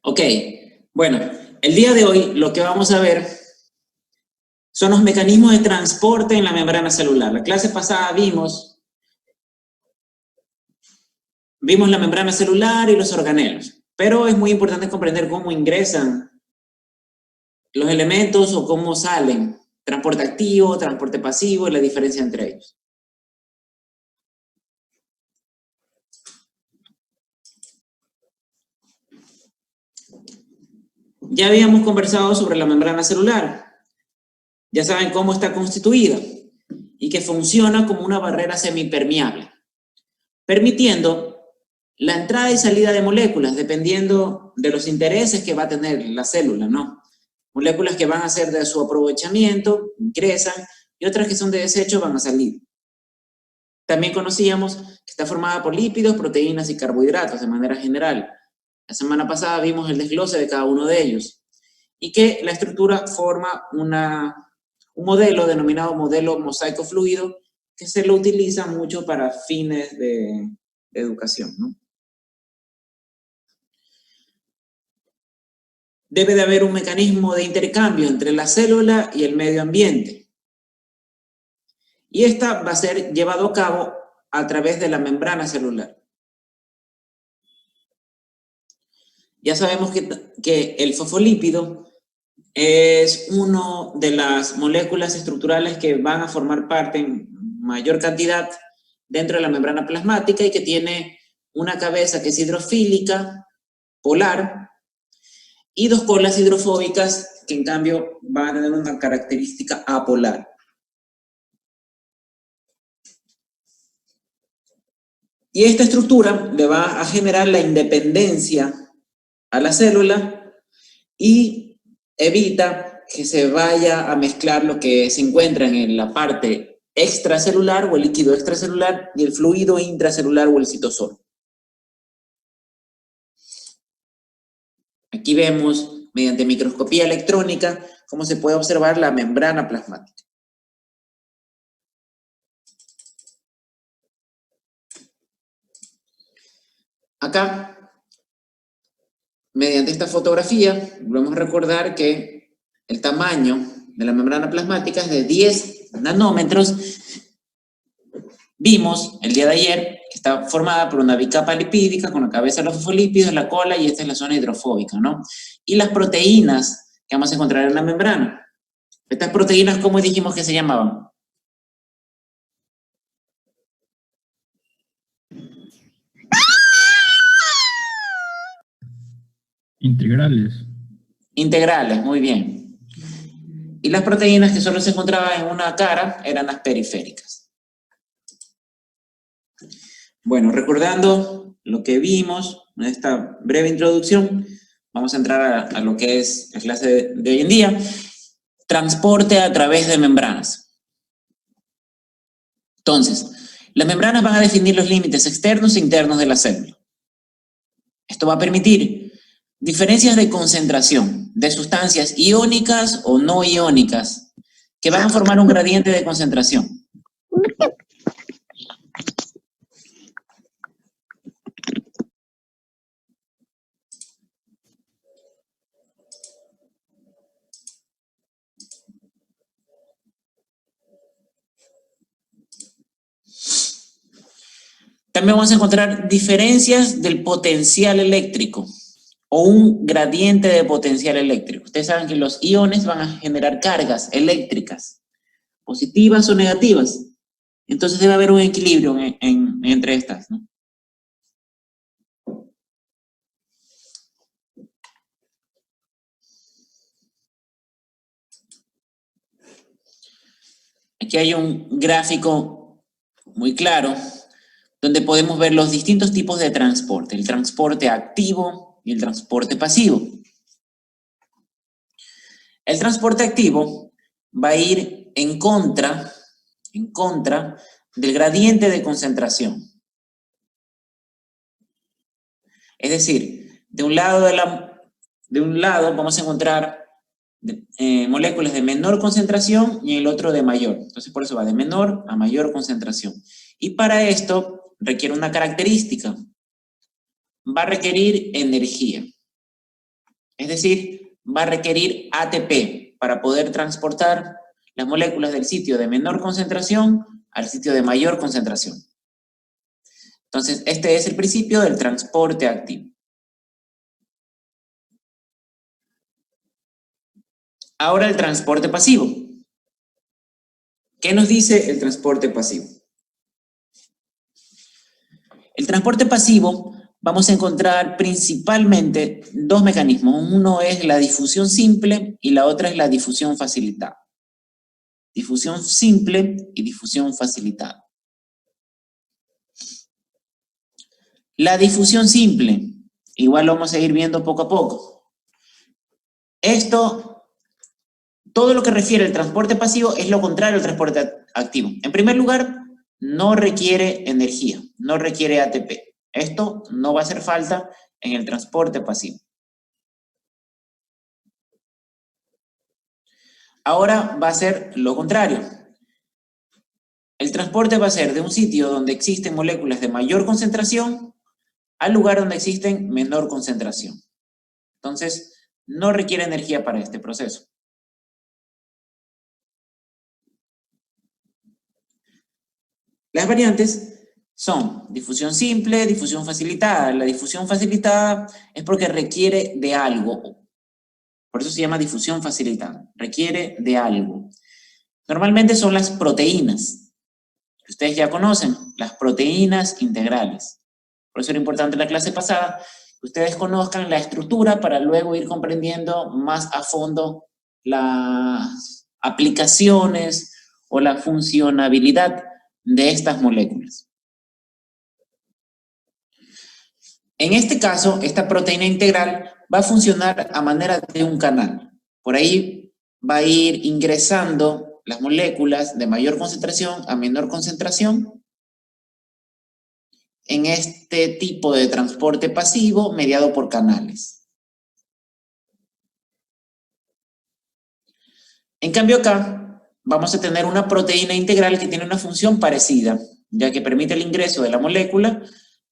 Ok, bueno, el día de hoy lo que vamos a ver son los mecanismos de transporte en la membrana celular. La clase pasada vimos la membrana celular y los organelos, pero es muy importante comprender cómo ingresan los elementos o cómo salen. Transporte activo, transporte pasivo y la diferencia entre ellos. Ya habíamos conversado sobre la membrana celular. Ya saben cómo está constituida y que funciona como una barrera semipermeable, permitiendo la entrada y salida de moléculas dependiendo de los intereses que va a tener la célula, ¿no? Moléculas que van a ser de su aprovechamiento, ingresan, y otras que son de desecho van a salir. También conocíamos que está formada por lípidos, proteínas y carbohidratos de manera general. La semana pasada vimos el desglose de cada uno de ellos y que la estructura forma un modelo denominado modelo mosaico fluido que se lo utiliza mucho para fines de educación, ¿no? Debe de haber un mecanismo de intercambio entre la célula y el medio ambiente. Y esta va a ser llevado a cabo a través de la membrana celular. Ya sabemos que el fosfolípido es una de las moléculas estructurales que van a formar parte en mayor cantidad dentro de la membrana plasmática y que tiene una cabeza que es hidrofílica, polar, y dos colas hidrofóbicas que en cambio van a tener una característica apolar. Y esta estructura le va a generar la independencia a la célula y evita que se vaya a mezclar lo que se encuentra en la parte extracelular o el líquido extracelular y el fluido intracelular o el citosol. Aquí vemos, mediante microscopía electrónica, cómo se puede observar la membrana plasmática. Acá, mediante esta fotografía, volvemos a recordar que el tamaño de la membrana plasmática es de 10 nanómetros. Vimos el día de ayer que está formada por una bicapa lipídica con la cabeza de los fosfolípidos, la cola, y esta es la zona hidrofóbica, ¿no? Y las proteínas que vamos a encontrar en la membrana. Estas proteínas, ¿cómo dijimos que se llamaban? Integrales. Integrales, muy bien. Y las proteínas que solo se encontraban en una cara eran las periféricas. Bueno, recordando lo que vimos en esta breve introducción, vamos a entrar a lo que es la clase de hoy en día. Transporte a través de membranas. Entonces, las membranas van a definir los límites externos e internos de la célula. Esto va a permitir diferencias de concentración de sustancias iónicas o no iónicas que van a formar un gradiente de concentración. También vamos a encontrar diferencias del potencial eléctrico o un gradiente de potencial eléctrico. Ustedes saben que los iones van a generar cargas eléctricas, positivas o negativas. Entonces debe haber un equilibrio entre estas, ¿no? Aquí hay un gráfico muy claro donde podemos ver los distintos tipos de transporte, el transporte activo y el transporte pasivo. El transporte activo va a ir en contra del gradiente de concentración. Es decir, de un lado vamos a encontrar moléculas de menor concentración y en el otro de mayor. Entonces, por eso va de menor a mayor concentración. Y para esto requiere una característica. Va a requerir energía. Es decir, va a requerir ATP para poder transportar las moléculas del sitio de menor concentración al sitio de mayor concentración. Entonces, este es el principio del transporte activo. Ahora el transporte pasivo. ¿Qué nos dice el transporte pasivo? El transporte pasivo vamos a encontrar principalmente dos mecanismos. Uno es la difusión simple y la otra es la difusión facilitada. Difusión simple y difusión facilitada. La difusión simple, igual lo vamos a ir viendo poco a poco. Esto, todo lo que refiere al transporte pasivo es lo contrario al transporte activo. En primer lugar, no requiere energía, no requiere ATP. Esto no va a hacer falta en el transporte pasivo. Ahora va a ser lo contrario. El transporte va a ser de un sitio donde existen moléculas de mayor concentración al lugar donde existen menor concentración. Entonces, no requiere energía para este proceso. Las variantes son difusión simple, difusión facilitada. La difusión facilitada es porque requiere de algo. Por eso se llama difusión facilitada. Requiere de algo. Normalmente son las proteínas, que ustedes ya conocen, las proteínas integrales. Por eso era importante en la clase pasada que ustedes conozcan la estructura para luego ir comprendiendo más a fondo las aplicaciones o la funcionabilidad de estas moléculas. En este caso, esta proteína integral va a funcionar a manera de un canal. Por ahí va a ir ingresando las moléculas de mayor concentración a menor concentración en este tipo de transporte pasivo mediado por canales. En cambio acá vamos a tener una proteína integral que tiene una función parecida, ya que permite el ingreso de la molécula,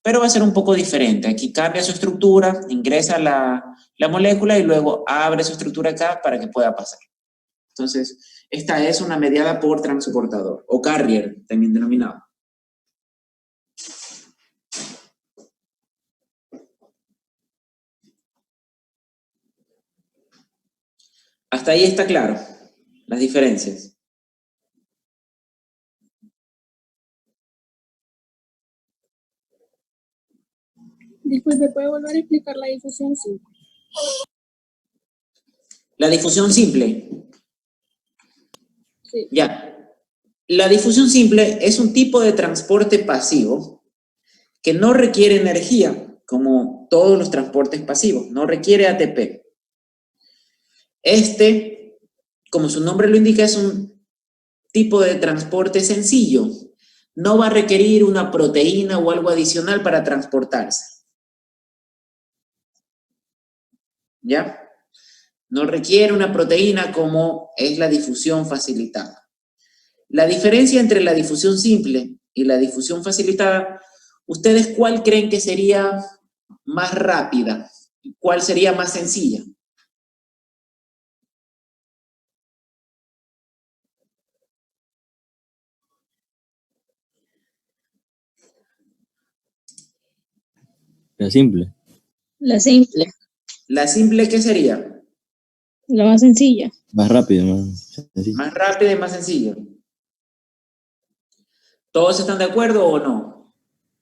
pero va a ser un poco diferente. Aquí cambia su estructura, ingresa la molécula y luego abre su estructura acá para que pueda pasar. Entonces, esta es una mediada por transportador, o carrier, también denominado. Hasta ahí está claro, las diferencias. Disculpe, ¿puede volver a explicar la difusión simple? La difusión simple. Sí. Ya. La difusión simple es un tipo de transporte pasivo que no requiere energía, como todos los transportes pasivos, no requiere ATP. Este, como su nombre lo indica, es un tipo de transporte sencillo. No va a requerir una proteína o algo adicional para transportarse. ¿Ya? No requiere una proteína como es la difusión facilitada. La diferencia entre la difusión simple y la difusión facilitada, ¿ustedes cuál creen que sería más rápida? ¿Cuál sería más sencilla? La simple. La simple. ¿La simple qué sería? La más sencilla. Más rápido, más sencillo. Más rápida y más sencilla. ¿Todos están de acuerdo o no?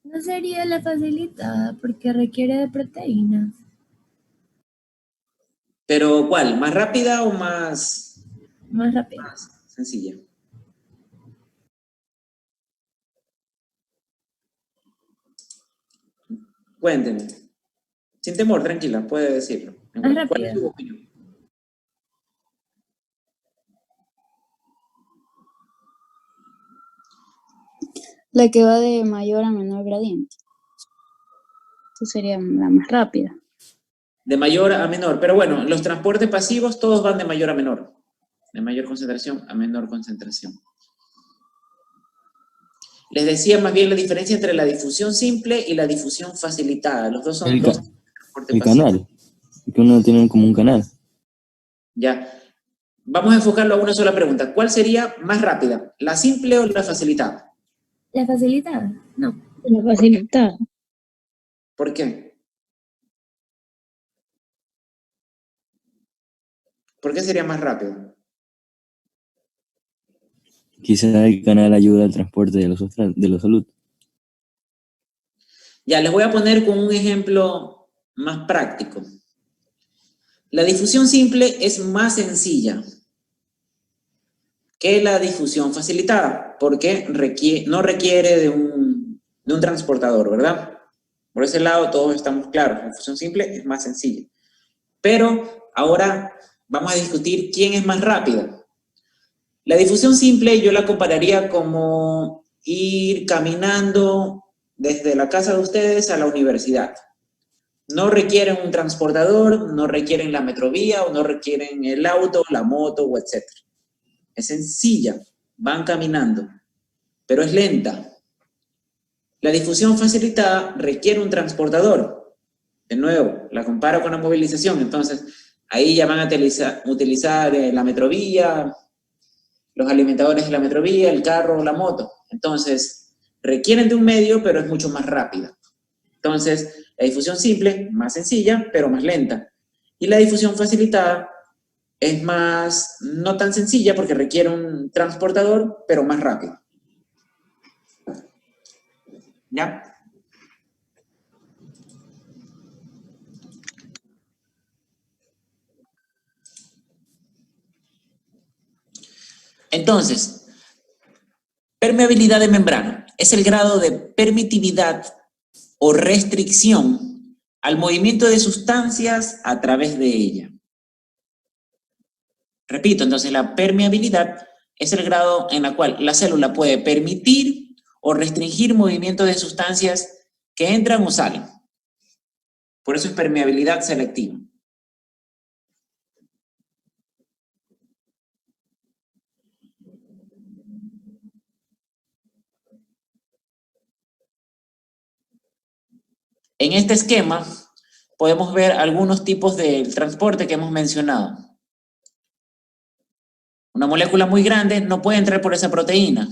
No sería la facilitada porque requiere de proteínas. ¿Pero cuál? ¿Más rápida o más Más rápido. sencilla? Cuéntenme. Sin temor, tranquila, puede decirlo. Más rápida. ¿Cuál es su opinión? La que va de mayor a menor gradiente. Esa sería la más rápida. De mayor a menor. Pero bueno, los transportes pasivos todos van de mayor a menor. De mayor concentración a menor concentración. Les decía más bien la diferencia entre la difusión simple y la difusión facilitada. Los dos son dos transportes El pasivos. canal. Que uno tiene como un canal. Ya. Vamos a enfocarlo a una sola pregunta. ¿Cuál sería más rápida? ¿La simple o la facilitada? ¿La facilitada? No. La facilitada. ¿Por qué? ¿Por qué sería más rápido? Quizás el canal ayuda al transporte de los salud. Ya, les voy a poner con un ejemplo más práctico. La difusión simple es más sencilla que la difusión facilitada, porque no requiere de un transportador, ¿verdad? Por ese lado todos estamos claros, la difusión simple es más sencilla. Pero ahora vamos a discutir quién es más rápida. La difusión simple yo la compararía como ir caminando desde la casa de ustedes a la universidad. No requieren un transportador, no requieren la metrovía, o no requieren el auto, la moto, o etc. Es sencilla, van caminando, pero es lenta. La difusión facilitada requiere un transportador. De nuevo, la comparo con la movilización, entonces ahí ya van a utilizar la metrovía, los alimentadores de la metrovía, el carro o la moto. Entonces, requieren de un medio, pero es mucho más rápida. Entonces, la difusión simple, más sencilla, pero más lenta. Y la difusión facilitada es no tan sencilla porque requiere un transportador, pero más rápido. ¿Ya? Entonces, permeabilidad de membrana es el grado de permitividad o restricción al movimiento de sustancias a través de ella. Repito, entonces la permeabilidad es el grado en el cual la célula puede permitir o restringir movimiento de sustancias que entran o salen. Por eso es permeabilidad selectiva. En este esquema podemos ver algunos tipos de transporte que hemos mencionado. Una molécula muy grande no puede entrar por esa proteína.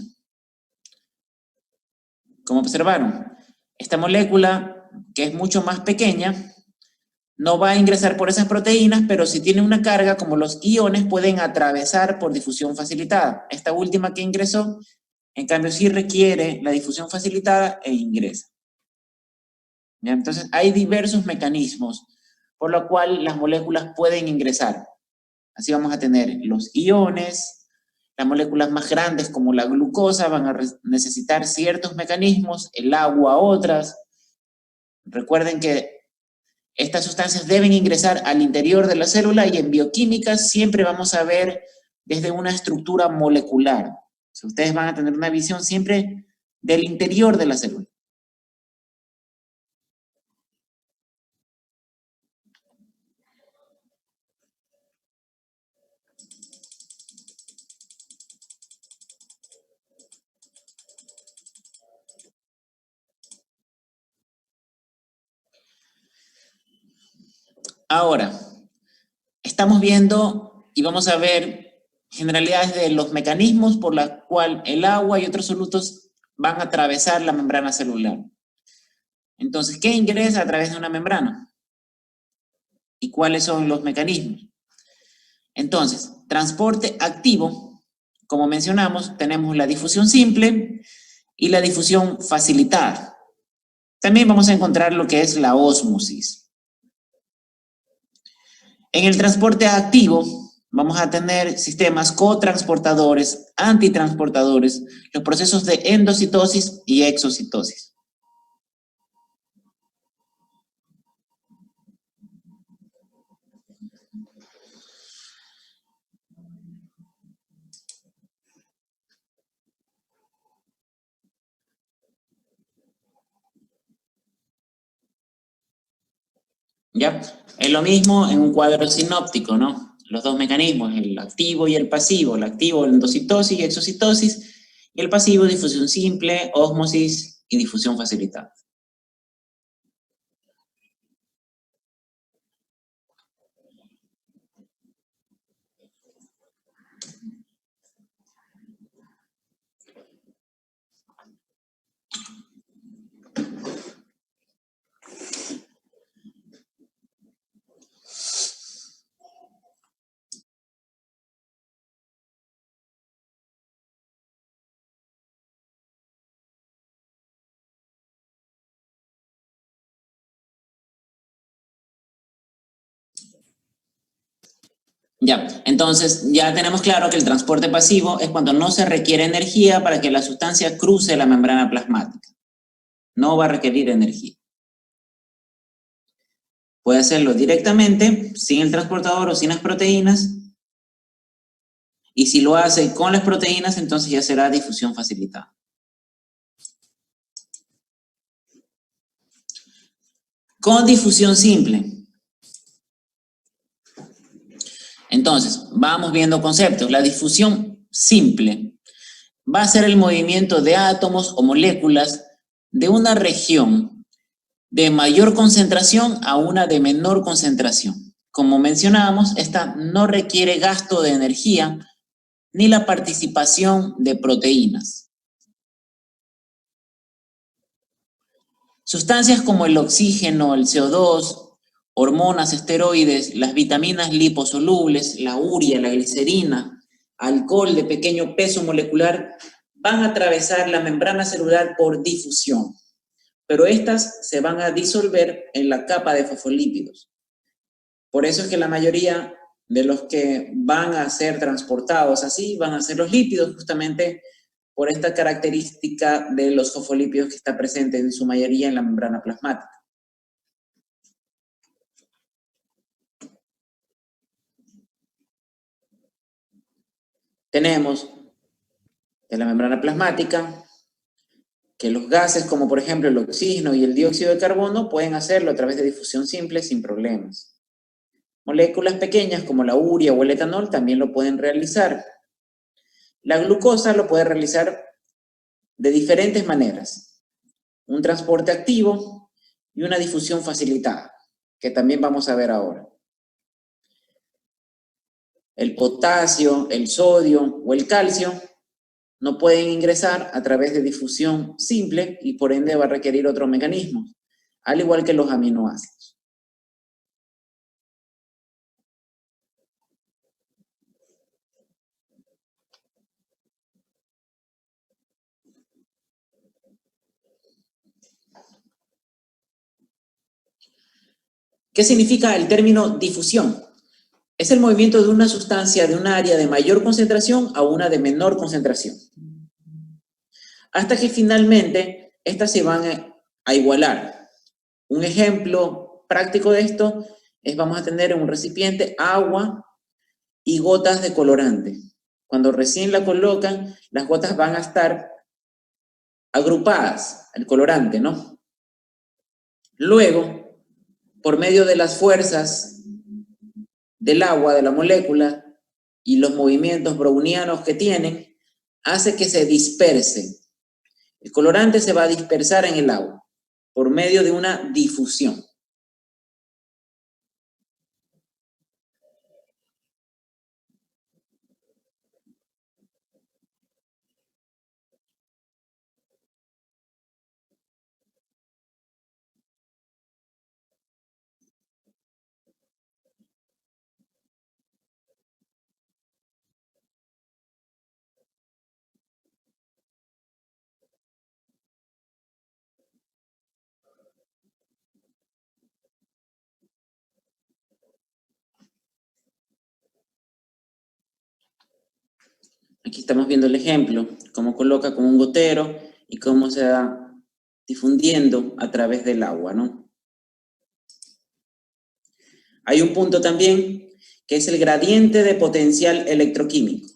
Como observaron, esta molécula, que es mucho más pequeña, no va a ingresar por esas proteínas, pero si tiene una carga, como los iones, pueden atravesar por difusión facilitada. Esta última que ingresó, en cambio, sí requiere la difusión facilitada e ingresa. ¿Ya? Entonces, hay diversos mecanismos por lo cual las moléculas pueden ingresar. Así vamos a tener los iones, las moléculas más grandes como la glucosa van a necesitar ciertos mecanismos, el agua otras. Recuerden que estas sustancias deben ingresar al interior de la célula y en bioquímica siempre vamos a ver desde una estructura molecular. O sea, ustedes van a tener una visión siempre del interior de la célula. Ahora, estamos viendo y vamos a ver generalidades de los mecanismos por los cuales el agua y otros solutos van a atravesar la membrana celular. Entonces, ¿qué ingresa a través de una membrana? ¿Y cuáles son los mecanismos? Entonces, transporte activo, como mencionamos, tenemos la difusión simple y la difusión facilitada. También vamos a encontrar lo que es la ósmosis. En el transporte activo vamos a tener sistemas cotransportadores, antitransportadores, los procesos de endocitosis y exocitosis. ¿Ya? Es lo mismo en un cuadro sinóptico, ¿no? Los dos mecanismos, el activo y el pasivo. El activo, endocitosis y exocitosis, y el pasivo, difusión simple, ósmosis y difusión facilitada. Ya, entonces ya tenemos claro que el transporte pasivo es cuando no se requiere energía para que la sustancia cruce la membrana plasmática. No va a requerir energía. Puede hacerlo directamente, sin el transportador o sin las proteínas. Y si lo hace con las proteínas, entonces ya será difusión facilitada. Con difusión simple. Entonces, vamos viendo conceptos. La difusión simple va a ser el movimiento de átomos o moléculas de una región de mayor concentración a una de menor concentración. Como mencionábamos, esta no requiere gasto de energía ni la participación de proteínas. Sustancias como el oxígeno, el CO2, hormonas, esteroides, las vitaminas liposolubles, la urea, la glicerina, alcohol de pequeño peso molecular, van a atravesar la membrana celular por difusión, pero estas se van a disolver en la capa de fosfolípidos. Por eso es que la mayoría de los que van a ser transportados así van a ser los lípidos, justamente por esta característica de los fosfolípidos que está presente en su mayoría en la membrana plasmática. Tenemos en la membrana plasmática que los gases, como por ejemplo el oxígeno y el dióxido de carbono, pueden hacerlo a través de difusión simple sin problemas. Moléculas pequeñas como la urea o el etanol también lo pueden realizar. La glucosa lo puede realizar de diferentes maneras. Un transporte activo y una difusión facilitada, que también vamos a ver ahora. El potasio, el sodio o el calcio no pueden ingresar a través de difusión simple y por ende va a requerir otro mecanismo, al igual que los aminoácidos. ¿Qué significa el término difusión? Es el movimiento de una sustancia de un área de mayor concentración a una de menor concentración, hasta que finalmente estas se van a igualar. Un ejemplo práctico de esto es, vamos a tener en un recipiente agua y gotas de colorante. Cuando recién la colocan, las gotas van a estar agrupadas, el colorante, ¿no? Luego, por medio de las fuerzas del agua, de la molécula, y los movimientos brownianos que tienen, hace que se disperse. El colorante se va a dispersar en el agua por medio de una difusión. Aquí estamos viendo el ejemplo, cómo coloca con un gotero y cómo se va difundiendo a través del agua, ¿no? Hay un punto también que es el gradiente de potencial electroquímico.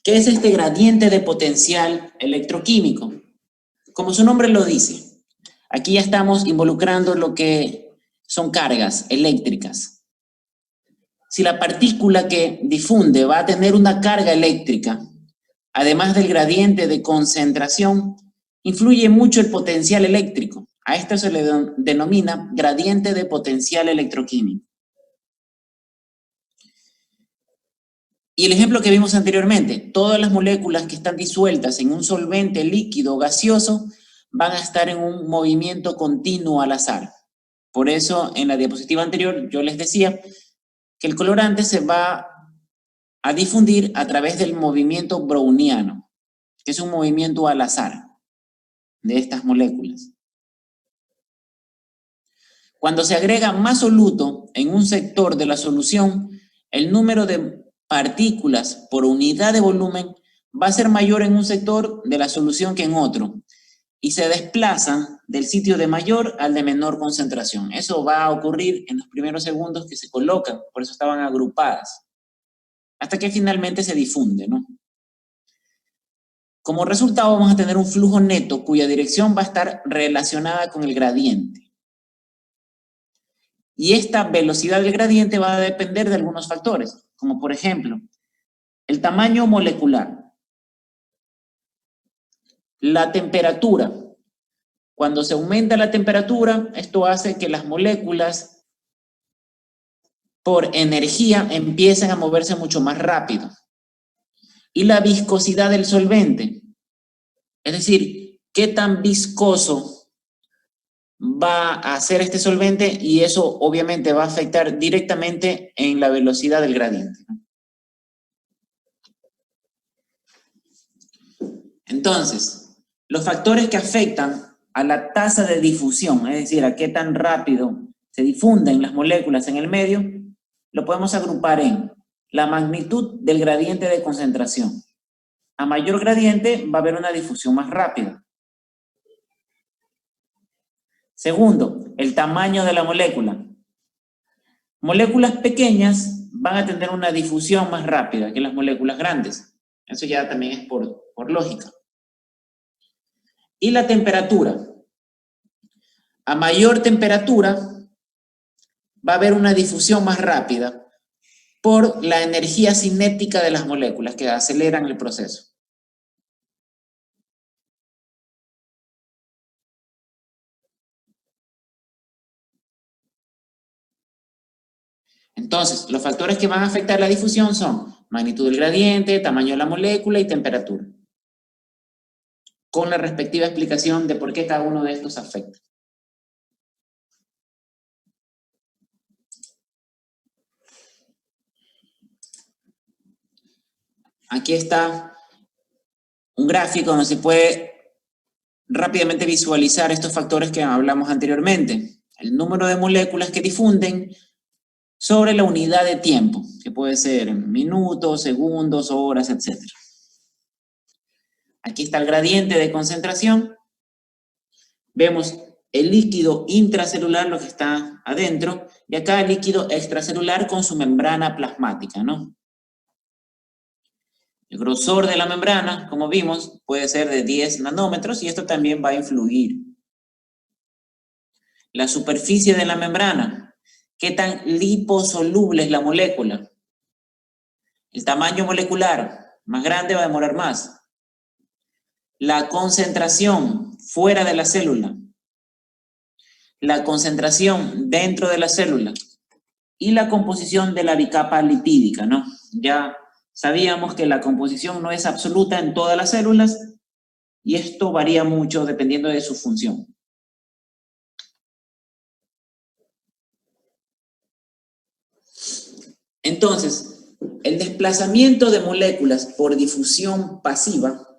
¿Qué es este gradiente de potencial electroquímico? Como su nombre lo dice, aquí ya estamos involucrando lo que son cargas eléctricas. Si la partícula que difunde va a tener una carga eléctrica, además del gradiente de concentración, influye mucho el potencial eléctrico. A esto se le denomina gradiente de potencial electroquímico. Y el ejemplo que vimos anteriormente, todas las moléculas que están disueltas en un solvente líquido o gaseoso van a estar en un movimiento continuo al azar. Por eso, en la diapositiva anterior, yo les decía que el colorante se va a difundir a través del movimiento browniano, que es un movimiento al azar de estas moléculas. Cuando se agrega más soluto en un sector de la solución, el número de partículas por unidad de volumen va a ser mayor en un sector de la solución que en otro, y se desplazan del sitio de mayor al de menor concentración. Eso va a ocurrir en los primeros segundos que se colocan, por eso estaban agrupadas, hasta que finalmente se difunde, ¿no? Como resultado vamos a tener un flujo neto cuya dirección va a estar relacionada con el gradiente. Y esta velocidad del gradiente va a depender de algunos factores, como por ejemplo, el tamaño molecular, la temperatura. Cuando se aumenta la temperatura, esto hace que las moléculas por energía empiecen a moverse mucho más rápido. Y la viscosidad del solvente, es decir, qué tan viscoso va a ser este solvente, y eso obviamente va a afectar directamente en la velocidad del gradiente. Entonces, los factores que afectan a la tasa de difusión, es decir, a qué tan rápido se difunden las moléculas en el medio, lo podemos agrupar en la magnitud del gradiente de concentración. A mayor gradiente va a haber una difusión más rápida. Segundo, el tamaño de la molécula. Moléculas pequeñas van a tener una difusión más rápida que las moléculas grandes. Eso ya también es por lógica. Y la temperatura. A mayor temperatura va a haber una difusión más rápida por la energía cinética de las moléculas que aceleran el proceso. Entonces, los factores que van a afectar la difusión son magnitud del gradiente, tamaño de la molécula y temperatura, con la respectiva explicación de por qué cada uno de estos afecta. Aquí está un gráfico donde se puede rápidamente visualizar estos factores que hablamos anteriormente. El número de moléculas que difunden sobre la unidad de tiempo, que puede ser minutos, segundos, horas, etc. Aquí está el gradiente de concentración. Vemos el líquido intracelular, lo que está adentro, y acá el líquido extracelular con su membrana plasmática, ¿no? El grosor de la membrana, como vimos, puede ser de 10 nanómetros y esto también va a influir. La superficie de la membrana, qué tan liposoluble es la molécula. El tamaño molecular, más grande va a demorar más. La concentración fuera de la célula. La concentración dentro de la célula. Y la composición de la bicapa lipídica, ¿no? Ya sabíamos que la composición no es absoluta en todas las células y esto varía mucho dependiendo de su función. Entonces, el desplazamiento de moléculas por difusión pasiva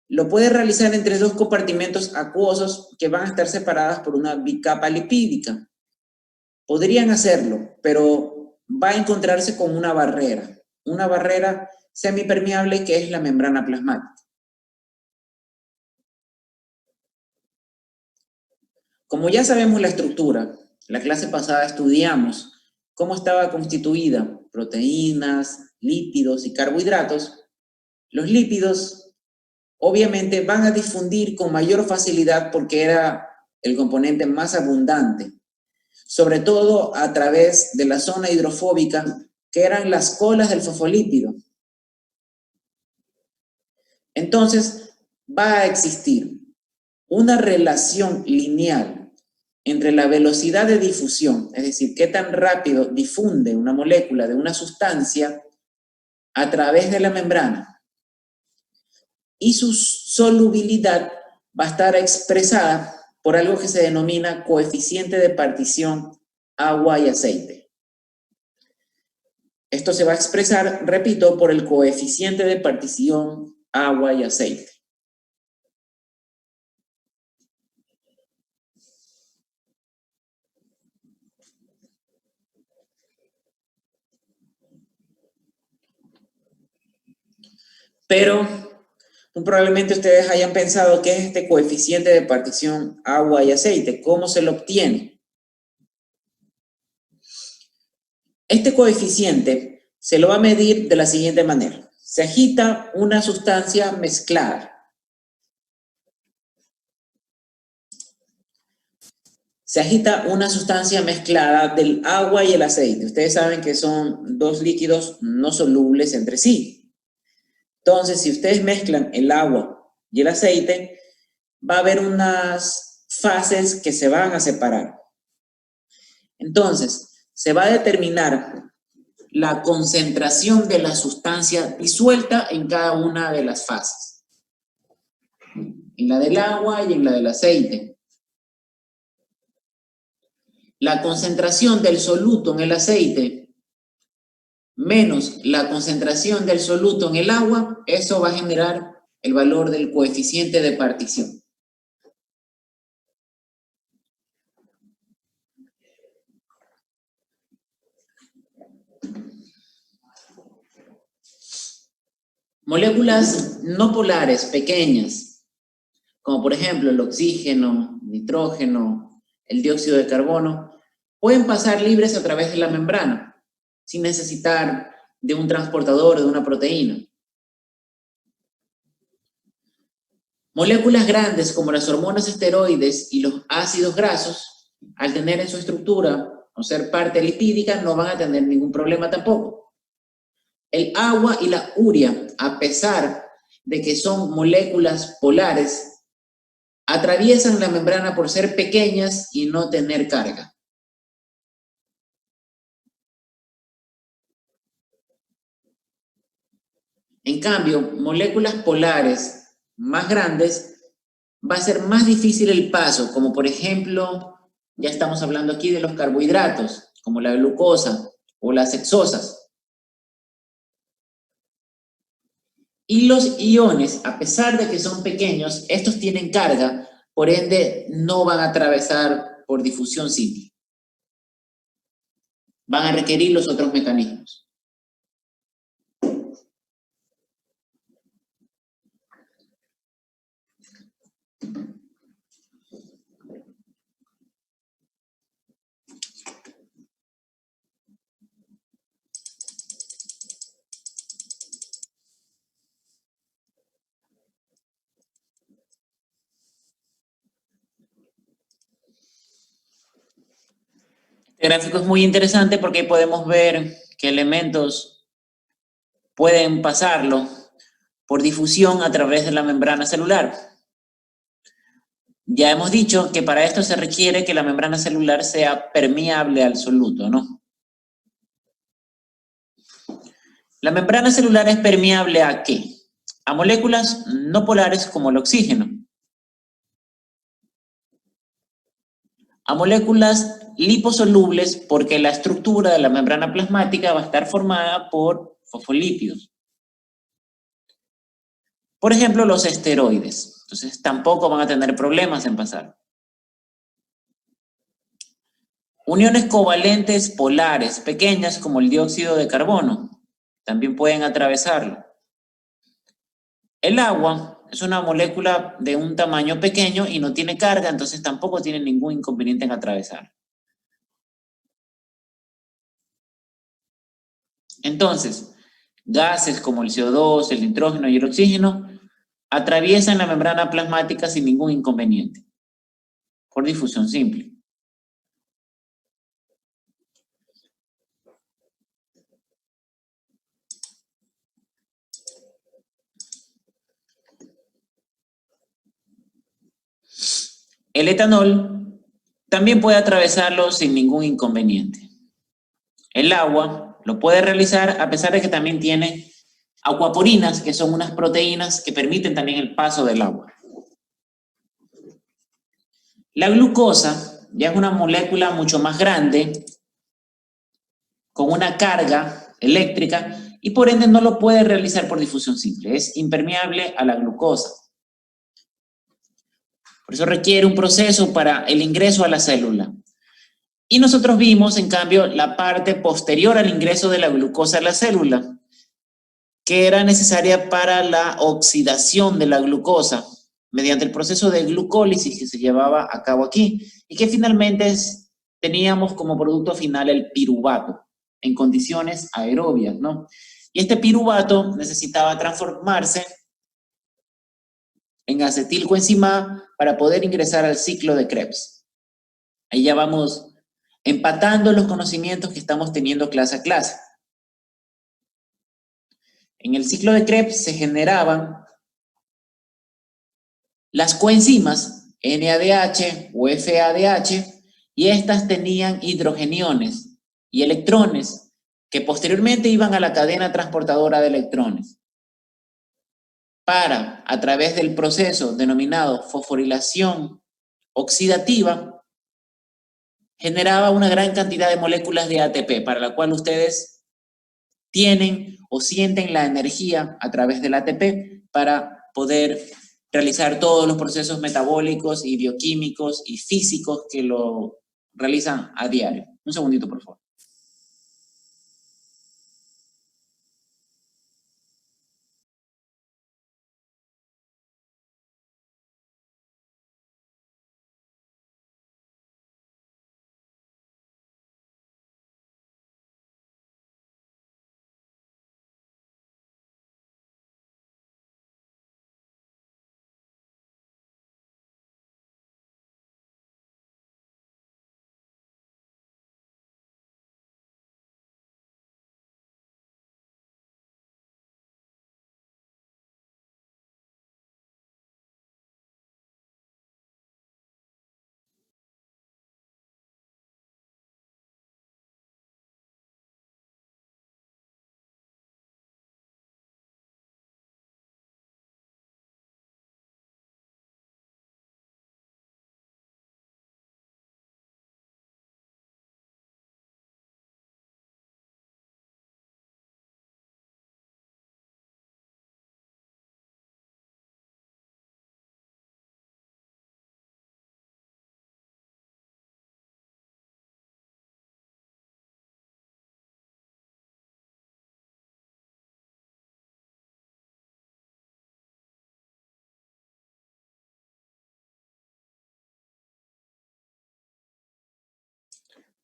lo puede realizar entre dos compartimentos acuosos que van a estar separadas por una bicapa lipídica. Podrían hacerlo, pero va a encontrarse con una barrera semipermeable que es la membrana plasmática. Como ya sabemos la estructura, la clase pasada estudiamos cómo estaba constituida proteínas, lípidos y carbohidratos. Los lípidos obviamente van a difundir con mayor facilidad porque era el componente más abundante, sobre todo a través de la zona hidrofóbica, que eran las colas del fosfolípido. Entonces, va a existir una relación lineal entre la velocidad de difusión, es decir, qué tan rápido difunde una molécula de una sustancia a través de la membrana, y su solubilidad va a estar expresada por algo que se denomina coeficiente de partición agua y aceite. Esto se va a expresar, repito, por el coeficiente de partición agua y aceite. Pero probablemente ustedes hayan pensado qué es este coeficiente de partición agua y aceite, ¿cómo se lo obtiene? Este coeficiente se lo va a medir de la siguiente manera. Se agita una sustancia mezclada. Se agita una sustancia mezclada del agua y el aceite. Ustedes saben que son dos líquidos no solubles entre sí. Entonces, si ustedes mezclan el agua y el aceite, va a haber unas fases que se van a separar. Entonces, se va a determinar la concentración de la sustancia disuelta en cada una de las fases. En la del agua y en la del aceite. La concentración del soluto en el aceite menos la concentración del soluto en el agua, eso va a generar el valor del coeficiente de partición. Moléculas no polares pequeñas, como por ejemplo el oxígeno, nitrógeno, el dióxido de carbono, pueden pasar libres a través de la membrana, sin necesitar de un transportador o de una proteína. Moléculas grandes como las hormonas esteroides y los ácidos grasos, al tener en su estructura o ser parte lipídica, no van a tener ningún problema tampoco. El agua y la urea, a pesar de que son moléculas polares, atraviesan la membrana por ser pequeñas y no tener carga. En cambio, moléculas polares más grandes, va a ser más difícil el paso, como por ejemplo, ya estamos hablando aquí de los carbohidratos, como la glucosa o las hexosas. Y los iones, a pesar de que son pequeños, estos tienen carga, por ende no van a atravesar por difusión simple. Van a requerir los otros mecanismos. Este gráfico es muy interesante porque ahí podemos ver qué elementos pueden pasarlo por difusión a través de la membrana celular. Ya hemos dicho que para esto se requiere que la membrana celular sea permeable al soluto, ¿no? La membrana celular es permeable ¿a qué? A moléculas no polares como el oxígeno. A moléculas liposolubles porque la estructura de la membrana plasmática va a estar formada por fosfolípidos. Por ejemplo, los esteroides. Entonces, tampoco van a tener problemas en pasar. Uniones covalentes polares pequeñas como el dióxido de carbono también pueden atravesarlo. El agua es una molécula de un tamaño pequeño y no tiene carga, entonces tampoco tiene ningún inconveniente en atravesar. Entonces, gases como el CO2, el nitrógeno y el oxígeno atraviesan la membrana plasmática sin ningún inconveniente, por difusión simple. El etanol también puede atravesarlo sin ningún inconveniente. El agua lo puede realizar a pesar de que también tiene acuaporinas, que son unas proteínas que permiten también el paso del agua. La glucosa ya es una molécula mucho más grande, con una carga eléctrica, y por ende no lo puede realizar por difusión simple, es impermeable a la glucosa. Por eso requiere un proceso para el ingreso a la célula. Y nosotros vimos, en cambio, la parte posterior al ingreso de la glucosa a la célula, que era necesaria para la oxidación de la glucosa mediante el proceso de glucólisis que se llevaba a cabo aquí y que finalmente teníamos como producto final el piruvato en condiciones aerobias, ¿no? Y este piruvato necesitaba transformarse en acetilcoenzima para poder ingresar al ciclo de Krebs. Ahí ya vamos empatando los conocimientos que estamos teniendo clase a clase. En el ciclo de Krebs se generaban las coenzimas NADH o FADH y estas tenían hidrogeniones y electrones que posteriormente iban a la cadena transportadora de electrones para, a través del proceso denominado fosforilación oxidativa, generaba una gran cantidad de moléculas de ATP, para la cual ustedes tienen o sienten la energía a través del ATP para poder realizar todos los procesos metabólicos y bioquímicos y físicos que lo realizan a diario. Un segundito, por favor.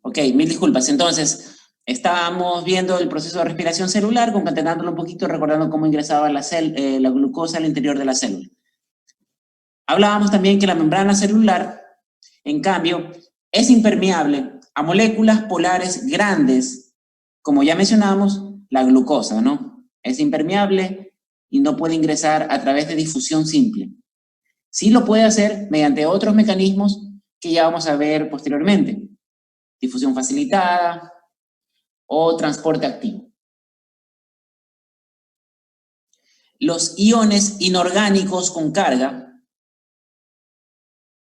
Ok, mil disculpas. Entonces, estábamos viendo el proceso de respiración celular, concatenándolo un poquito, recordando cómo ingresaba la glucosa al interior de la célula. Hablábamos también que la membrana celular, en cambio, es impermeable a moléculas polares grandes, como ya mencionamos, la glucosa, ¿no? Es impermeable y no puede ingresar a través de difusión simple. Sí lo puede hacer mediante otros mecanismos que ya vamos a ver posteriormente. Difusión facilitada o transporte activo. Los iones inorgánicos con carga,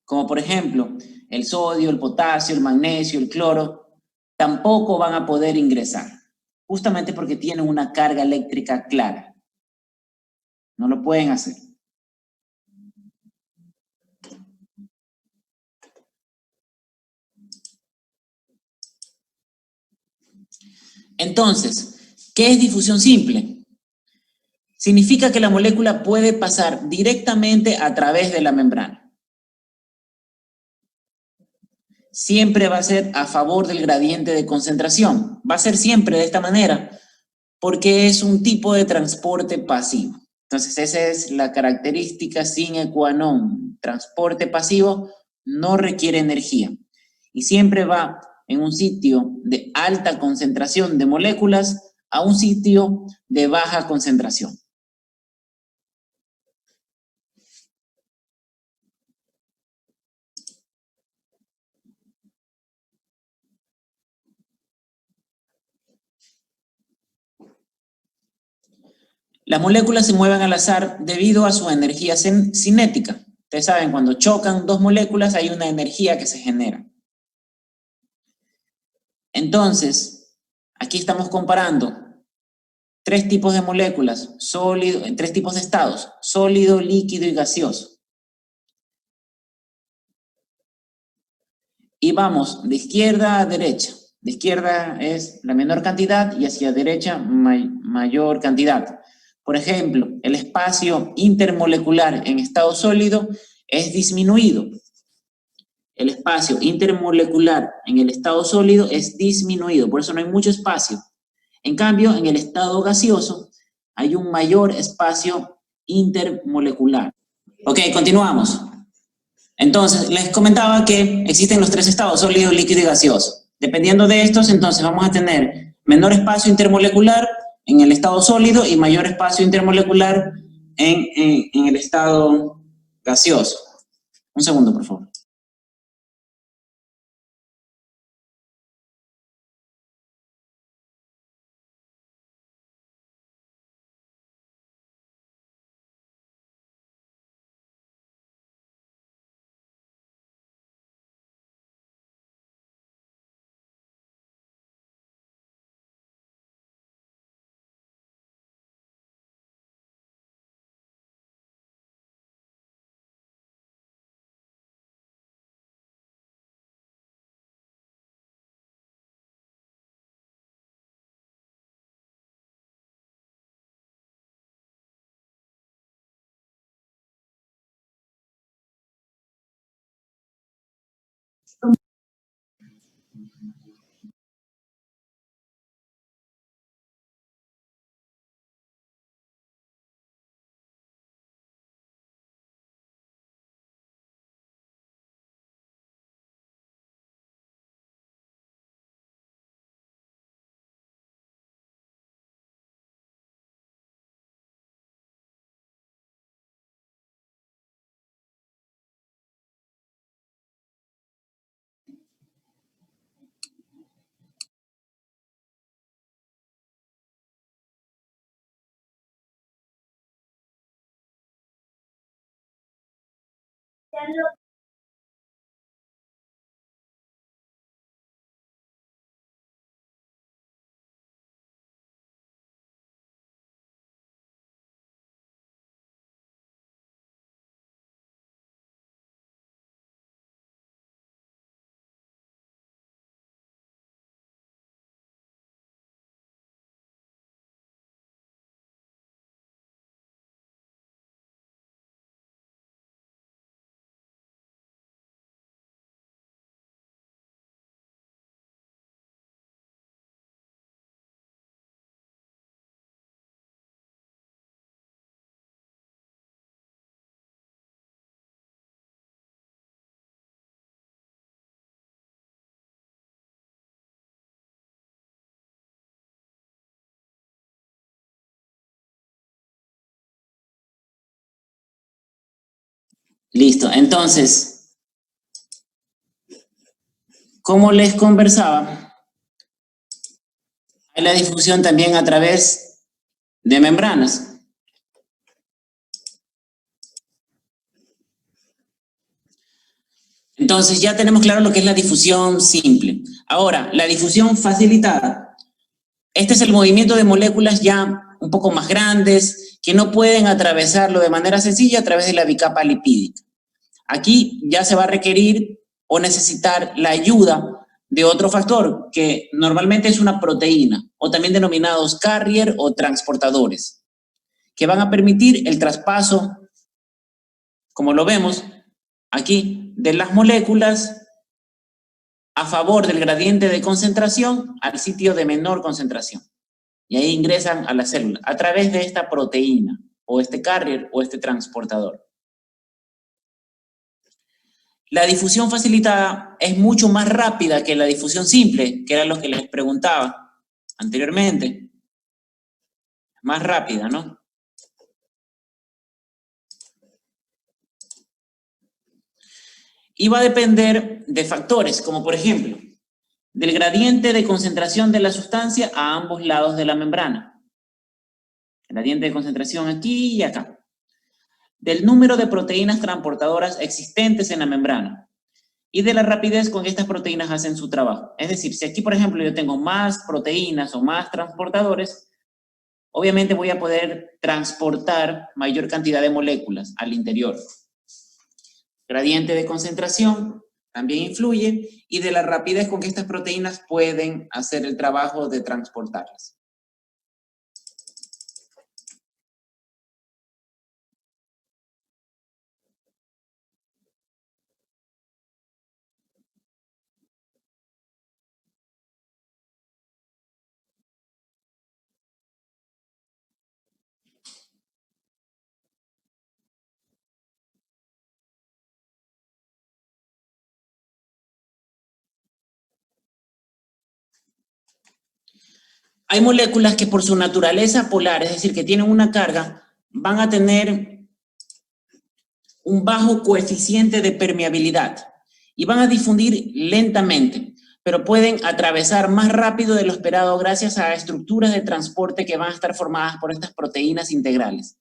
como por ejemplo el sodio, el potasio, el magnesio, el cloro, tampoco van a poder ingresar, justamente porque tienen una carga eléctrica clara. No lo pueden hacer. Entonces, ¿qué es difusión simple? Significa que la molécula puede pasar directamente a través de la membrana. Siempre va a ser a favor del gradiente de concentración. Va a ser siempre de esta manera, porque es un tipo de transporte pasivo. Entonces, esa es la característica sine qua non. Transporte pasivo no requiere energía y siempre va en un sitio de alta concentración de moléculas a un sitio de baja concentración. Las moléculas se mueven al azar debido a su energía cinética. Ustedes saben, cuando chocan dos moléculas hay una energía que se genera. Entonces, aquí estamos comparando tres tipos de moléculas, tres tipos de estados, sólido, líquido y gaseoso. Y vamos de izquierda a derecha. De izquierda es la menor cantidad y hacia derecha mayor cantidad. Por ejemplo, el espacio intermolecular en estado sólido es disminuido. El espacio intermolecular en el estado sólido es disminuido, por eso no hay mucho espacio. En cambio, en el estado gaseoso hay un mayor espacio intermolecular. Ok, continuamos. Entonces, les comentaba que existen los tres estados, sólido, líquido y gaseoso. Dependiendo de estos, entonces vamos a tener menor espacio intermolecular en el estado sólido y mayor espacio intermolecular en el estado gaseoso. Un segundo, por favor. Listo, entonces, como les conversaba, hay la difusión también a través de membranas. Entonces ya tenemos claro lo que es la difusión simple. Ahora, la difusión facilitada. Este es el movimiento de moléculas ya un poco más grandes que no pueden atravesarlo de manera sencilla a través de la bicapa lipídica. Aquí ya se va a requerir o necesitar la ayuda de otro factor que normalmente es una proteína o también denominados carrier o transportadores que van a permitir el traspaso, como lo vemos aquí, de las moléculas a favor del gradiente de concentración al sitio de menor concentración. Y ahí ingresan a la célula a través de esta proteína o este carrier o este transportador. La difusión facilitada es mucho más rápida que la difusión simple, que era lo que les preguntaba anteriormente. Más rápida, ¿no? Y va a depender de factores, como por ejemplo, del gradiente de concentración de la sustancia a ambos lados de la membrana. Gradiente de concentración aquí y acá. Del número de proteínas transportadoras existentes en la membrana y de la rapidez con que estas proteínas hacen su trabajo. Es decir, si aquí, por ejemplo, yo tengo más proteínas o más transportadores, obviamente voy a poder transportar mayor cantidad de moléculas al interior. Gradiente de concentración también influye y de la rapidez con que estas proteínas pueden hacer el trabajo de transportarlas. Hay moléculas que por su naturaleza polar, es decir, que tienen una carga, van a tener un bajo coeficiente de permeabilidad y van a difundir lentamente, pero pueden atravesar más rápido de lo esperado gracias a estructuras de transporte que van a estar formadas por estas proteínas integrales.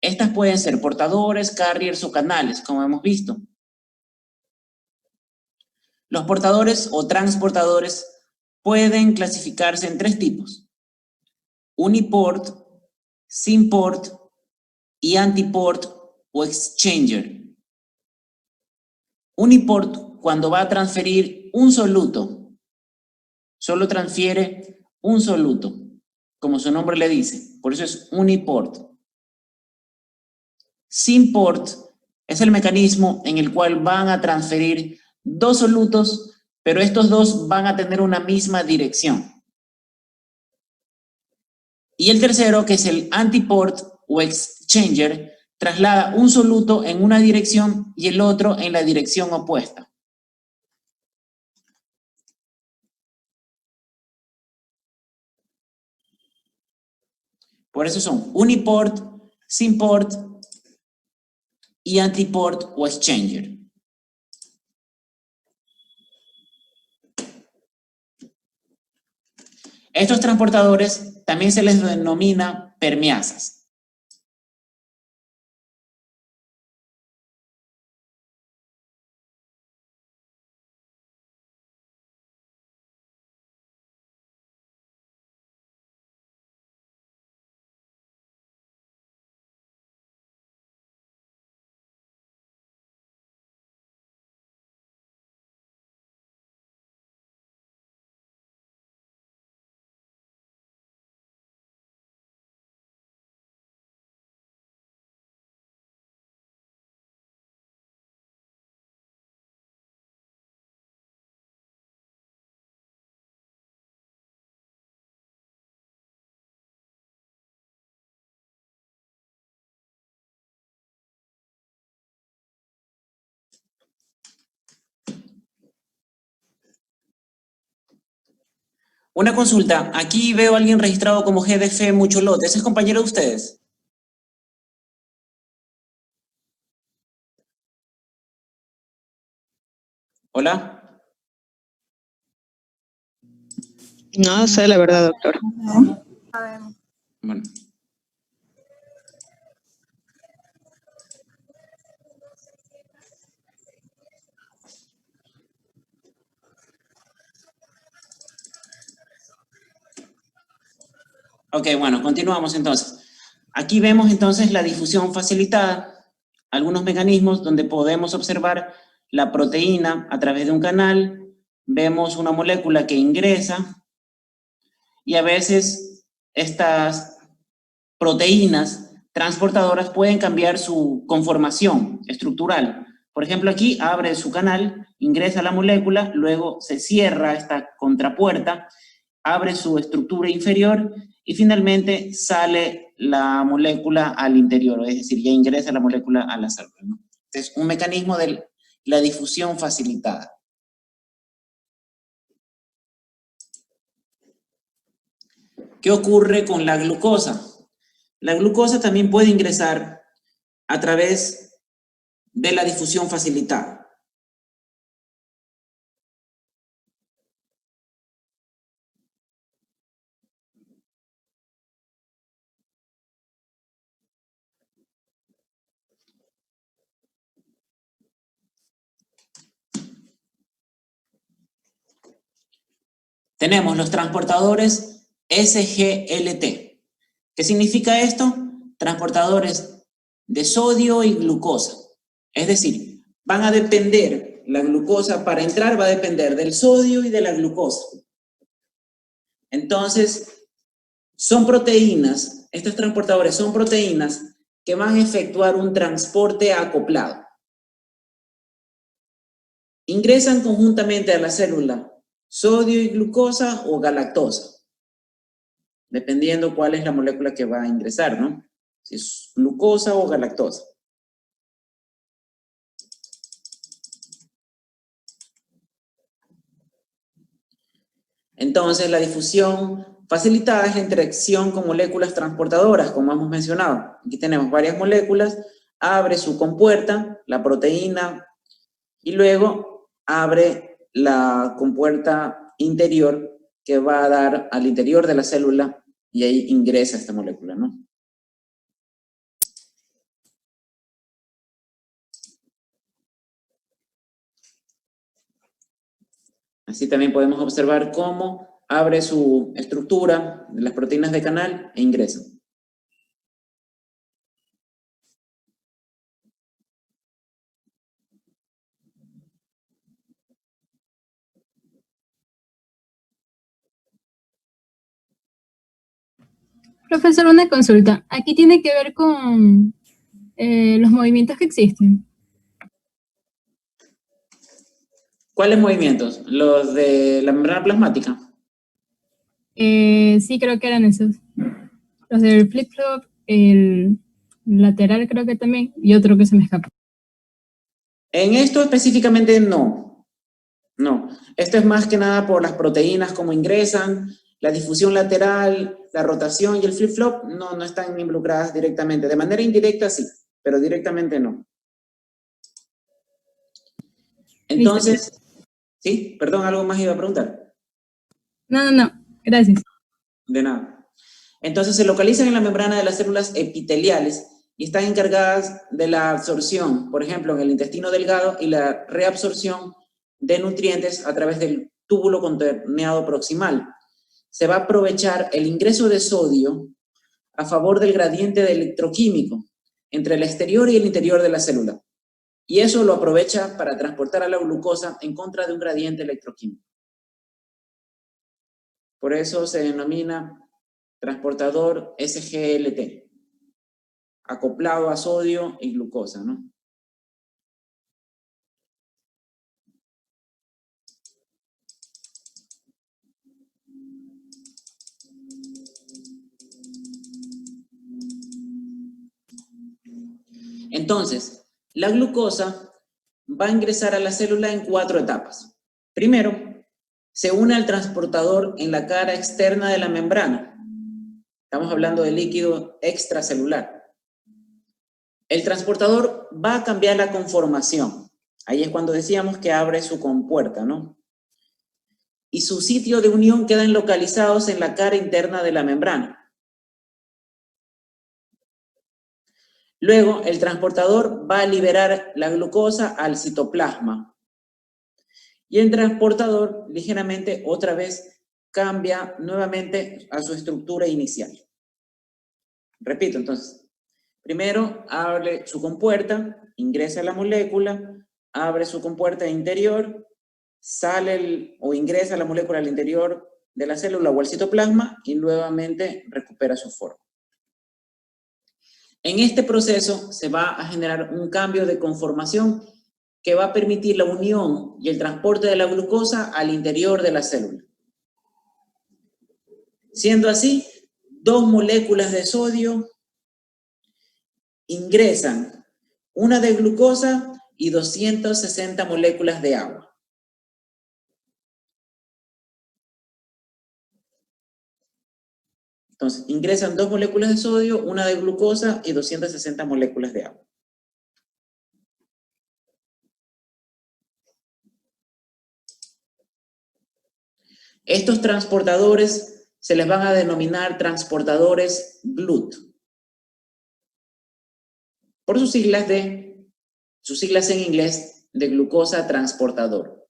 Estas pueden ser portadores, carriers o canales, como hemos visto. Los portadores o transportadores pueden clasificarse en 3 tipos: uniport, symport y antiport o exchanger. Uniport, cuando va a transferir un soluto, solo transfiere un soluto, como su nombre le dice, por eso es uniport. Symport es el mecanismo en el cual van a transferir 2 solutos, pero estos 2 van a tener una misma dirección. Y el tercero, que es el antiport o exchanger, traslada un soluto en una dirección y el otro en la dirección opuesta. Por eso son uniport, symport y antiport o exchanger. Estos transportadores también se les denomina permeasas. Una consulta, aquí veo a alguien registrado como GDF Mucholote. ¿Ese es compañero de ustedes? ¿Hola? No sé la verdad, doctor. Bueno. Ok, bueno, continuamos entonces. Aquí vemos entonces la difusión facilitada, algunos mecanismos donde podemos observar la proteína a través de un canal, vemos una molécula que ingresa y a veces estas proteínas transportadoras pueden cambiar su conformación estructural. Por ejemplo, aquí abre su canal, ingresa la molécula, luego se cierra esta contrapuerta, abre su estructura inferior y finalmente sale la molécula al interior, es decir, ya ingresa la molécula a la célula, ¿no? Es un mecanismo de la difusión facilitada. ¿Qué ocurre con la glucosa? La glucosa también puede ingresar a través de la difusión facilitada. Tenemos los transportadores SGLT. ¿Qué significa esto? Transportadores de sodio y glucosa. Es decir, van a depender, la glucosa para entrar va a depender del sodio y de la glucosa. Entonces, son proteínas, estos transportadores son proteínas que van a efectuar un transporte acoplado. Ingresan conjuntamente a la célula sodio y glucosa o galactosa, dependiendo cuál es la molécula que va a ingresar, ¿no? Si es glucosa o galactosa. Entonces, la difusión Facilitada es la interacción con moléculas transportadoras, como hemos mencionado. Aquí tenemos varias moléculas, abre su compuerta, la proteína, y luego abre la compuerta interior que va a dar al interior de la célula y ahí ingresa esta molécula, ¿no? Así también podemos observar cómo abre su estructura de las proteínas de canal e ingresa. Profesor, una consulta. Aquí tiene que ver con los movimientos que existen. ¿Cuáles movimientos? ¿Los de la membrana plasmática? Sí, creo que eran esos. Los del flip-flop, el lateral creo que también, y otro que se me escapa. En esto específicamente no. No. Esto es más que nada por las proteínas, cómo ingresan, la difusión lateral, la rotación y el flip-flop no están involucradas directamente. De manera indirecta sí, pero directamente no. Entonces, sí, perdón, algo más iba a preguntar. No, gracias. De nada. Entonces se localizan en la membrana de las células epiteliales y están encargadas de la absorción, por ejemplo, en el intestino delgado y la reabsorción de nutrientes a través del túbulo contorneado proximal. Se va a aprovechar el ingreso de sodio a favor del gradiente de electroquímico entre el exterior y el interior de la célula. Y eso lo aprovecha para transportar a la glucosa en contra de un gradiente electroquímico. Por eso se denomina transportador SGLT, acoplado a sodio y glucosa, ¿no? Entonces, la glucosa va a ingresar a la célula en 4 etapas. Primero, se une al transportador en la cara externa de la membrana. Estamos hablando de líquido extracelular. El transportador va a cambiar la conformación. Ahí es cuando decíamos que abre su compuerta, ¿no? Y su sitio de unión quedan localizados en la cara interna de la membrana. Luego, el transportador va a liberar la glucosa al citoplasma. Y el transportador ligeramente otra vez cambia nuevamente a su estructura inicial. Repito, entonces, primero abre su compuerta, ingresa la molécula, abre su compuerta interior, sale o ingresa la molécula al interior de la célula o al citoplasma y nuevamente recupera su forma. En este proceso se va a generar un cambio de conformación que va a permitir la unión y el transporte de la glucosa al interior de la célula. Siendo así, 2 moléculas de sodio ingresan, una de glucosa y 260 moléculas de agua. Entonces, ingresan 2 moléculas de sodio, una de glucosa y 260 moléculas de agua. Estos transportadores se les van a denominar transportadores GLUT. Por sus siglas en inglés de glucosa transportador.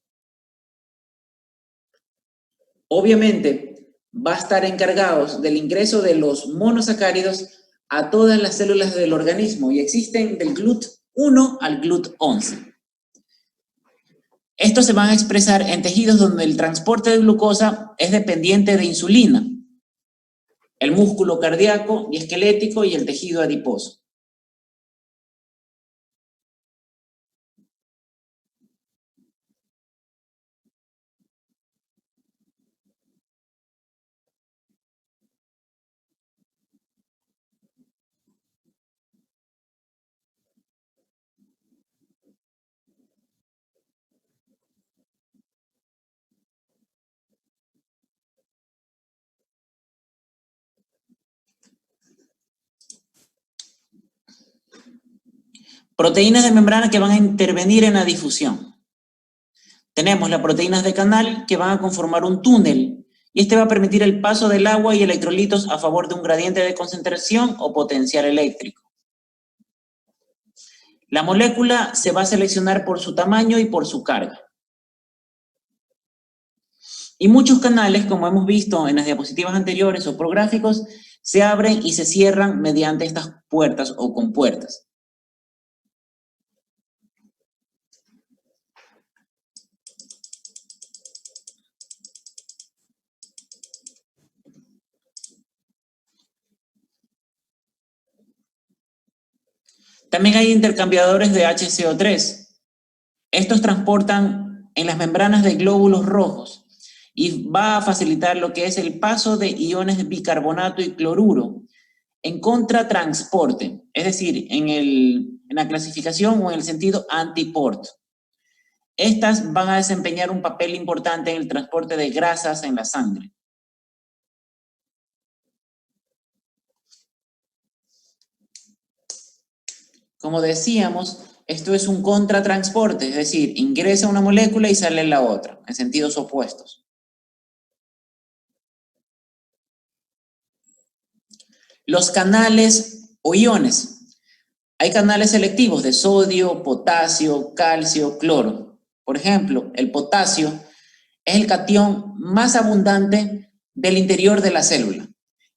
Obviamente, va a estar encargados del ingreso de los monosacáridos a todas las células del organismo y existen del GLUT1 al GLUT11. Estos se van a expresar en tejidos donde el transporte de glucosa es dependiente de insulina, el músculo cardíaco y esquelético y el tejido adiposo. Proteínas de membrana que van a intervenir en la difusión. Tenemos las proteínas de canal que van a conformar un túnel y este va a permitir el paso del agua y electrolitos a favor de un gradiente de concentración o potencial eléctrico. La molécula se va a seleccionar por su tamaño y por su carga. Y muchos canales, como hemos visto en las diapositivas anteriores o por gráficos, se abren y se cierran mediante estas puertas o compuertas. También hay intercambiadores de HCO3. Estos transportan en las membranas de glóbulos rojos y va a facilitar lo que es el paso de iones de bicarbonato y cloruro en contratransporte, es decir, en la clasificación o en el sentido antiport. Estas van a desempeñar un papel importante en el transporte de grasas en la sangre. Como decíamos, esto es un contratransporte, es decir, ingresa una molécula y sale la otra, en sentidos opuestos. Los canales o iones. Hay canales selectivos de sodio, potasio, calcio, cloro. Por ejemplo, el potasio es el catión más abundante del interior de la célula,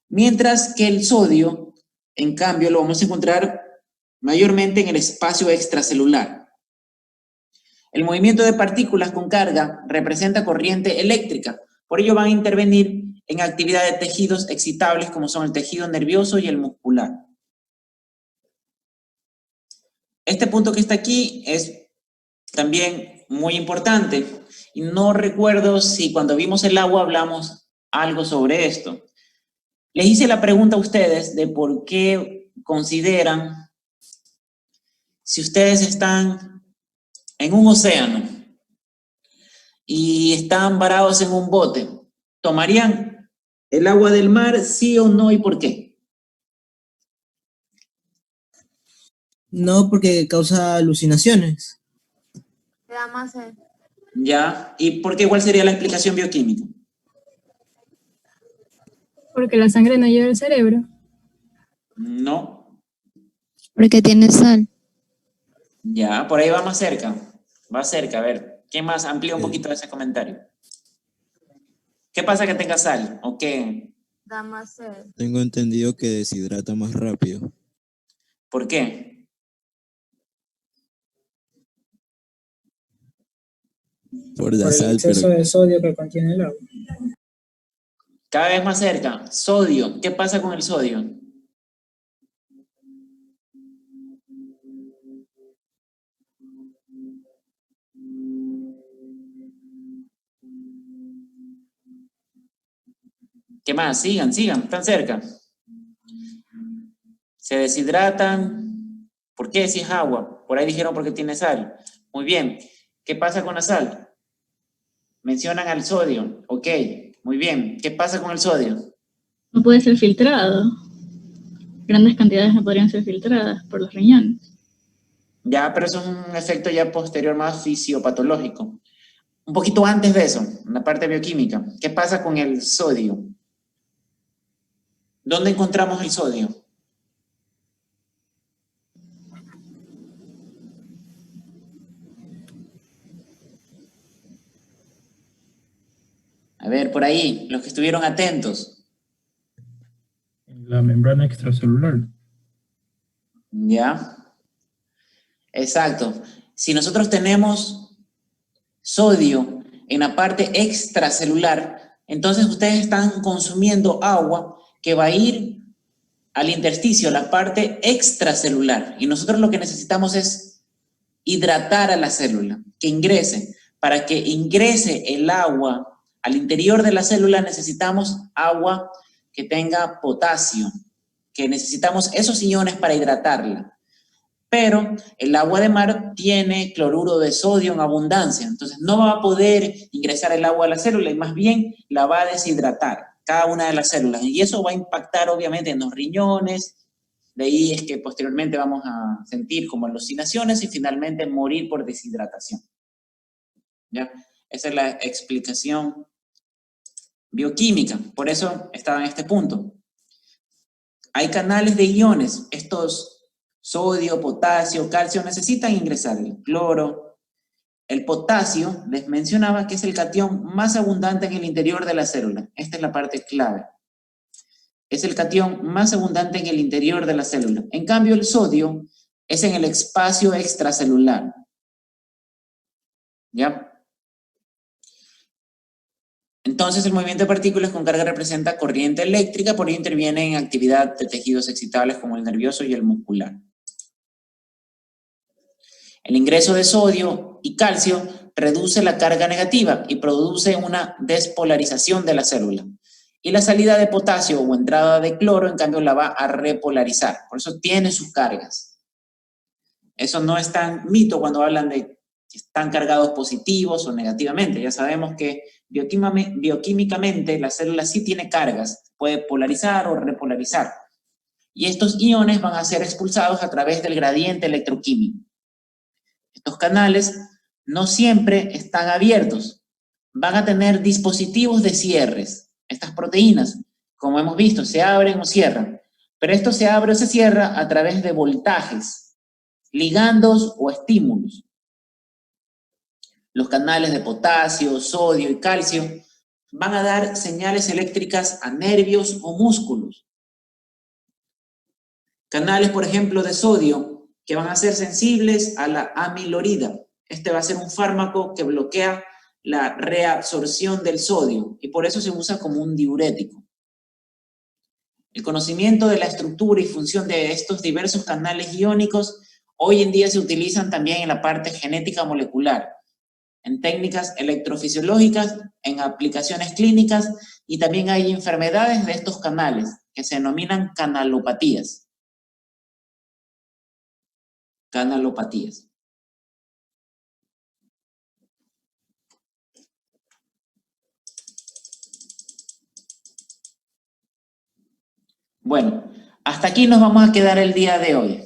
mientras que el sodio, en cambio, lo vamos a encontrar mayormente en el espacio extracelular. El movimiento de partículas con carga representa corriente eléctrica, por ello van a intervenir en actividad de tejidos excitables como son el tejido nervioso y el muscular. Este punto que está aquí es también muy importante y no recuerdo si cuando vimos el agua hablamos algo sobre esto. Les hice la pregunta a ustedes de por qué consideran, si ustedes están en un océano y están varados en un bote, ¿tomarían el agua del mar, sí o no, y por qué? No, porque causa alucinaciones. Te da más sed. ¿Ya? ¿Y por qué? ¿Cuál sería la explicación bioquímica? Porque la sangre no llega al cerebro. No. Porque tiene sal. Ya, por ahí va más cerca. Va cerca, a ver. ¿Quién más? Amplía un poquito ese comentario. ¿Qué pasa que tenga sal? ¿O qué? Da más sed. Tengo entendido que deshidrata más rápido. ¿Por qué? Por la Por el sal, exceso pero de sodio que contiene el agua. Cada vez más cerca. Sodio. ¿Qué pasa con el sodio? ¿Qué más? Sigan, están cerca. Se deshidratan. ¿Por qué? Si es agua. Por ahí dijeron porque tiene sal. Muy bien. ¿Qué pasa con la sal? Mencionan al sodio. Ok, muy bien. ¿Qué pasa con el sodio? No puede ser filtrado. Grandes cantidades no podrían ser filtradas por los riñones. Ya, pero eso es un efecto ya posterior más fisiopatológico. Un poquito antes de eso, en la parte bioquímica. ¿Qué pasa con el sodio? ¿Dónde encontramos el sodio? A ver, por ahí, los que estuvieron atentos. En la membrana extracelular. ¿Ya? Exacto. Si nosotros tenemos sodio en la parte extracelular, entonces ustedes están consumiendo agua que va a ir al intersticio, la parte extracelular. Y nosotros lo que necesitamos es hidratar a la célula, que ingrese. Para que ingrese el agua al interior de la célula necesitamos agua que tenga potasio, que necesitamos esos iones para hidratarla. Pero el agua de mar tiene cloruro de sodio en abundancia, entonces no va a poder ingresar el agua a la célula y más bien la va a deshidratar, cada una de las células. Y eso va a impactar obviamente en los riñones, De ahí es que posteriormente vamos a sentir como alucinaciones y finalmente morir por deshidratación. ¿Ya? Esa es la explicación bioquímica. Por eso estaba en este punto. Hay canales de iones. Estos sodio, potasio, calcio necesitan ingresar el cloro. El potasio, les mencionaba que es el catión más abundante en el interior de la célula. Esta es la parte clave. Es el catión más abundante en el interior de la célula. En cambio, el sodio es en el espacio extracelular. ¿Ya? Entonces, el movimiento de partículas con carga representa corriente eléctrica, por ello interviene en actividad de tejidos excitables como el nervioso y el muscular. El ingreso de sodio y calcio reduce la carga negativa y produce una despolarización de la célula. Y la salida de potasio o entrada de cloro, en cambio, la va a repolarizar. Por eso tiene sus cargas. Eso no es tan mito cuando hablan de que están cargados positivos o negativamente. Ya sabemos que bioquímicamente la célula sí tiene cargas. Puede polarizar o repolarizar. Y estos iones van a ser expulsados a través del gradiente electroquímico. Estos canales no siempre están abiertos. Van a tener dispositivos de cierres. Estas proteínas, como hemos visto, se abren o cierran. Pero esto se abre o se cierra a través de voltajes, ligandos o estímulos. Los canales de potasio, sodio y calcio van a dar señales eléctricas a nervios o músculos. Canales, por ejemplo, de sodio que van a ser sensibles a la amilorida. Este va a ser un fármaco que bloquea la reabsorción del sodio y por eso se usa como un diurético. El conocimiento de la estructura y función de estos diversos canales iónicos hoy en día se utilizan también en la parte genética molecular, en técnicas electrofisiológicas, en aplicaciones clínicas y también hay enfermedades de estos canales que se denominan canalopatías. Canalopatías. Bueno, hasta aquí nos vamos a quedar el día de hoy.